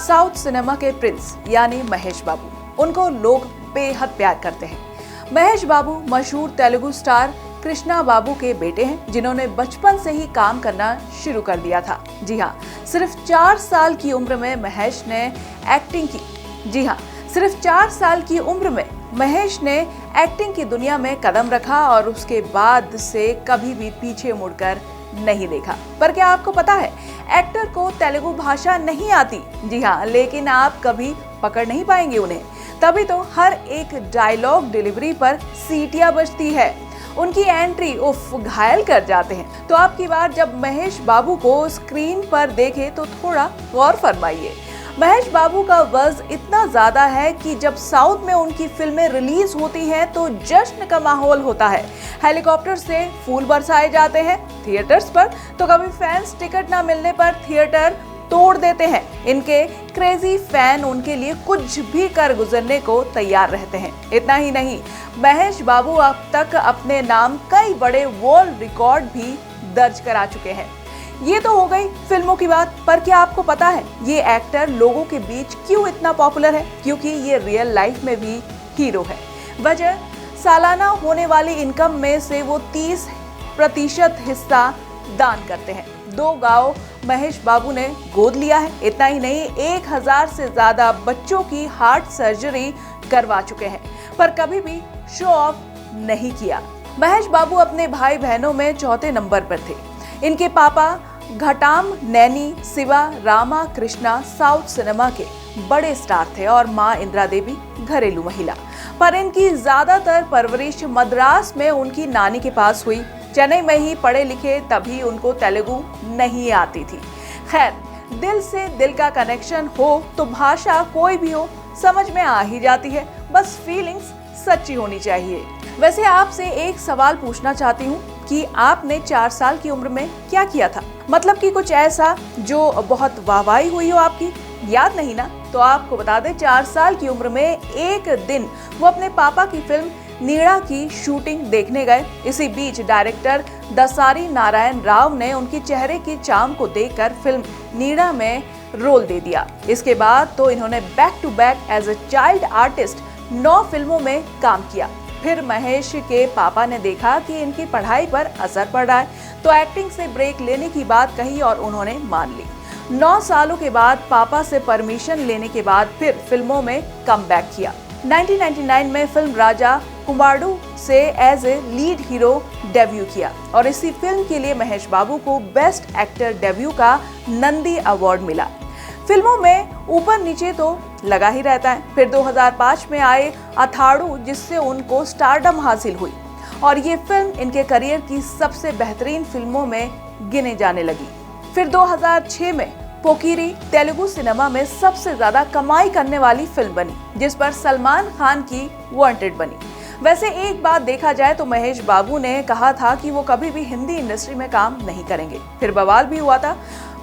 South cinema के Prince यानी महेश बाबू, उनको लोग बेहद प्यार करते हैं। महेश बाबू मशहूर तेलुगु स्टार कृष्णा बाबू के बेटे हैं, जिन्होंने बचपन से ही काम करना शुरू कर दिया था। जी हाँ, सिर्फ 4 साल की उम्र में महेश ने एक्टिंग की। जी हाँ, सिर्फ 4 साल की उम्र में महेश ने एक्टिंग की दुनिया में कदम रखा और उसके बाद से कभी भी पीछे मुड़कर नहीं देखा। पर क्या आपको पता है, एक्टर को तेलुगु भाषा नहीं आती। जी हाँ, लेकिन आप कभी पकड़ नहीं पाएंगे उन्हें। तभी तो हर एक डायलॉग डिलीवरी पर सीटियां बजती है। उनकी एंट्री उफ घायल कर जाते हैं। तो आपकी बार जब महेश बाबू को स्क्रीन पर देखे तो थोड़ा गौर फरमाइए। महेश बाबू का बज़ इतना ज्यादा है कि जब साउथ में उनकी फिल्में रिलीज होती हैं तो जश्न का माहौल होता है। हेलीकॉप्टर से फूल बरसाए जाते हैं थिएटर्स पर, तो कभी फैंस टिकट ना मिलने पर थिएटर तोड़ देते हैं। इनके क्रेजी फैन उनके लिए कुछ भी कर गुजरने को तैयार रहते हैं। इतना ही नहीं, महेश बाबू अब तक अपने नाम कई बड़े वर्ल्ड रिकॉर्ड भी दर्ज करा चुके हैं। ये तो हो गई फिल्मों की बात, पर क्या आपको पता है ये एक्टर लोगों के बीच क्यों इतना पॉपुलर है? क्योंकि ये रियल लाइफ में भी हीरो है। वजह, सालाना होने वाली इनकम में से वो 30% हिस्सा दान करते हैं। 2 गांव महेश बाबू ने गोद लिया है। इतना ही नहीं, 1000 से ज्यादा बच्चों की हार्ट सर्जरी करवा चुके हैं, पर कभी भी शो ऑफ नहीं किया। महेश बाबू अपने भाई बहनों में चौथे नंबर पर थे। इनके पापा घटाम नैनी शिवा रामा कृष्णा साउथ सिनेमा के बड़े स्टार थे और माँ इंदिरा देवी घरेलू महिला। पर इनकी ज्यादातर परवरिश मद्रास में उनकी नानी के पास हुई। चेन्नई में ही पढ़े लिखे, तभी उनको तेलुगु नहीं आती थी। खैर, दिल से दिल का कनेक्शन हो तो भाषा कोई भी हो समझ में आ ही जाती है। बस फीलिंग्स सच्ची होनी चाहिए। वैसे आपसे एक सवाल पूछना चाहती हूँ कि आपने 4 साल की उम्र में क्या किया था? मतलब कि कुछ ऐसा जो बहुत वाहवाही हुई हो आपकी, याद नहीं ना? तो आपको बता दें, 4 साल की उम्र में एक दिन वो अपने पापा की फिल्म नीड़ा की शूटिंग देखने गए। इसी बीच डायरेक्टर दसारी नारायण राव ने उनके चेहरे की चाम को देखकर फिल्म नीड़ा में रोल दे दिया। इसके बाद तो इन्होंने back to back as a child artist 9 फिल्मों में काम किया। फिर महेश के पापा ने देखा कि इनकी पढ़ाई पर असर पड़ रहा है, तो एक्टिंग से ब्रेक लेने की बात कही और उन्होंने मान ली। 9 सालों के बाद पापा से परमिशन लेने के बाद फिर फिल्मों में कमबैक किया। 1999 में फिल्म राजा कुमारडू से as a lead hero debut किया और इसी फिल्म के लिए महेश बाबू को बेस्ट एक्टर डेब्यू का नंदी अवार्ड मिला। फिल्मों में ऊपर नीचे तो लगा ही रहता है। फिर 2005 में आए अथाड़ू, जिससे उनको स्टारडम हासिल हुई और ये फिल्म इनके करियर की सबसे बेहतरीन फिल्मों में गिने जाने लगी। फिर 2006 में पोकिरी तेलुगु सिनेमा में सबसे ज्यादा कमाई करने वाली फिल्म बनी, जिस पर सलमान खान की वांटेड बनी। वैसे एक बात देखा जाए तो महेश बाबू ने कहा था कि वो कभी भी हिंदी इंडस्ट्री में काम नहीं करेंगे। फिर बवाल भी हुआ था,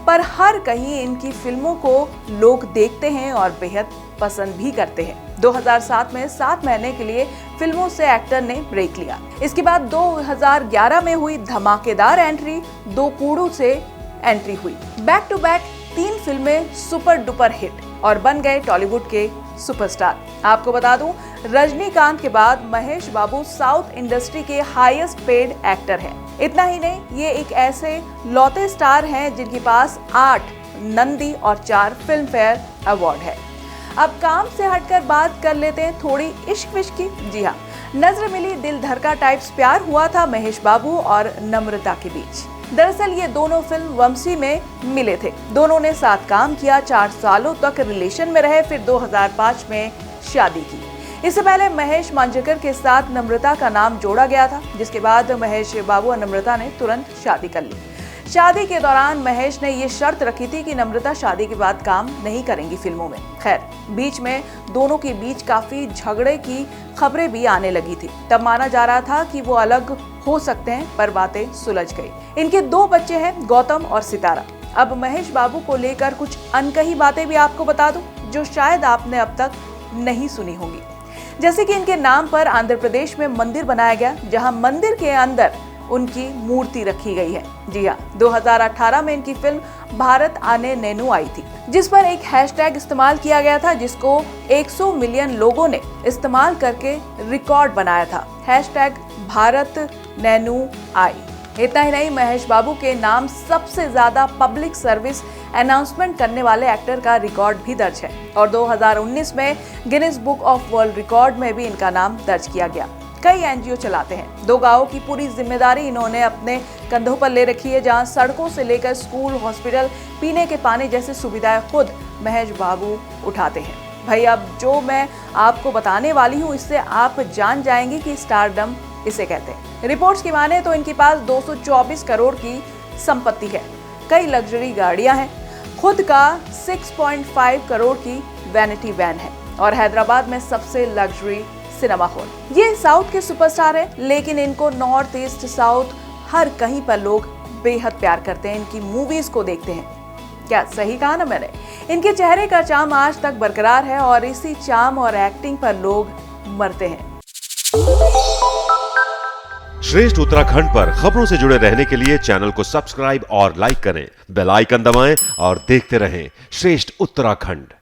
पर हर कहीं इनकी फिल्मों को लोग देखते हैं और बेहद पसंद भी करते हैं। 2007 में 7 महीने के लिए फिल्मों से एक्टर ने ब्रेक लिया। इसके बाद 2011 में हुई धमाकेदार एंट्री, 2 कूड़ू से एंट्री हुई। बैक टू बैक 3 फिल्में सुपर डुपर हिट और बन गए टॉलीवुड के सुपरस्टार। आपको बता दूं, रजनीकांत के बाद महेश बाबू साउथ इंडस्ट्री के हाईएस्ट पेड एक्टर हैं। इतना ही नहीं, ये एक ऐसे लौते स्टार हैं जिनके पास 8 नंदी और 4 फिल्म फेयर अवार्ड है। अब काम से हटकर बात कर लेते हैं थोड़ी इश्क विश्क की। जी हाँ, नजर मिली दिल धड़का टाइप्स प्यार हुआ था महेश बाबू और नम्रता के बीच। दरअसल ये दोनों फिल्म वंशी में मिले थे। दोनों ने साथ काम किया, 4 सालों तक रिलेशन में रहे, फिर 2005 में शादी की। इससे पहले महेश मांजरेकर के साथ नम्रता का नाम जोड़ा गया था, जिसके बाद महेश बाबू और नम्रता ने तुरंत शादी कर ली। शादी के दौरान महेश ने ये शर्त रखी थी कि नम्रता शादी के बाद काम नहीं करेंगी फिल्मों में। खैर, बीच में दोनों के बीच काफी झगड़े की खबरें भी आने लगी थी। तब माना जा रहा था कि वो अलग हो सकते हैं, पर बातें सुलझ गई। इनके 2 बच्चे हैं, गौतम और सितारा। अब महेश बाबू को लेकर कुछ अनकही बातें भी आपको बता दूं, जो शायद आपने अब तक नहीं सुनी होंगी। जैसे कि इनके नाम पर आंध्र प्रदेश में मंदिर बनाया गया, जहां मंदिर के अंदर उनकी मूर्ति रखी गई है। जी हाँ, 2018 में इनकी फिल्म भारत आने नैनू आई थी, जिस पर एक हैशटैग इस्तेमाल किया गया था, जिसको 100 मिलियन लोगों ने इस्तेमाल करके रिकॉर्ड बनाया था, हैशटैग भारत नैनू आई। इतना ही नहीं, महेश बाबू के नाम सबसे ज्यादा पब्लिक सर्विस अनाउंसमेंट करने वाले एक्टर का रिकॉर्ड भी दर्ज है और 2019 में Guinness book of world record में भी इनका नाम दर्ज किया गया। कई एनजीओ चलाते हैं। 2 गांवों की पूरी जिम्मेदारी इन्होंने अपने कंधों पर ले रखी है, जहां सड़कों से लेकर स्कूल, हॉस्पिटल, पीने के पानी जैसी सुविधाएं खुद महेश बाबू उठाते हैं। भाई, अब जो मैं आपको बताने वाली हूँ, इससे आप जान जाएंगे कि स्टारडम इसे कहते हैं। रिपोर्ट्स की माने तो इनके पास 224 करोड़ की संपत्ति है, कई लग्जरी गाड़ियां हैं, खुद का 6.5 करोड़ की वैनिटी वैन है और हैदराबाद में सबसे लग्जरी सिनेमा हॉल। ये साउथ के सुपरस्टार हैं, लेकिन इनको नॉर्थ ईस्ट, साउथ हर कहीं पर लोग बेहद प्यार करते हैं, इनकी मूवीज को देखते हैं। क्या सही कहा ना मैंने? इनके चेहरे का चार्म आज तक बरकरार है और इसी चार्म और एक्टिंग पर लोग मरते हैं। श्रेष्ठ उत्तराखंड पर खबरों से जुड़े रहने के लिए चैनल को सब्सक्राइब और लाइक करें, बेल आइकन दबाएं और देखते रहें श्रेष्ठ उत्तराखंड।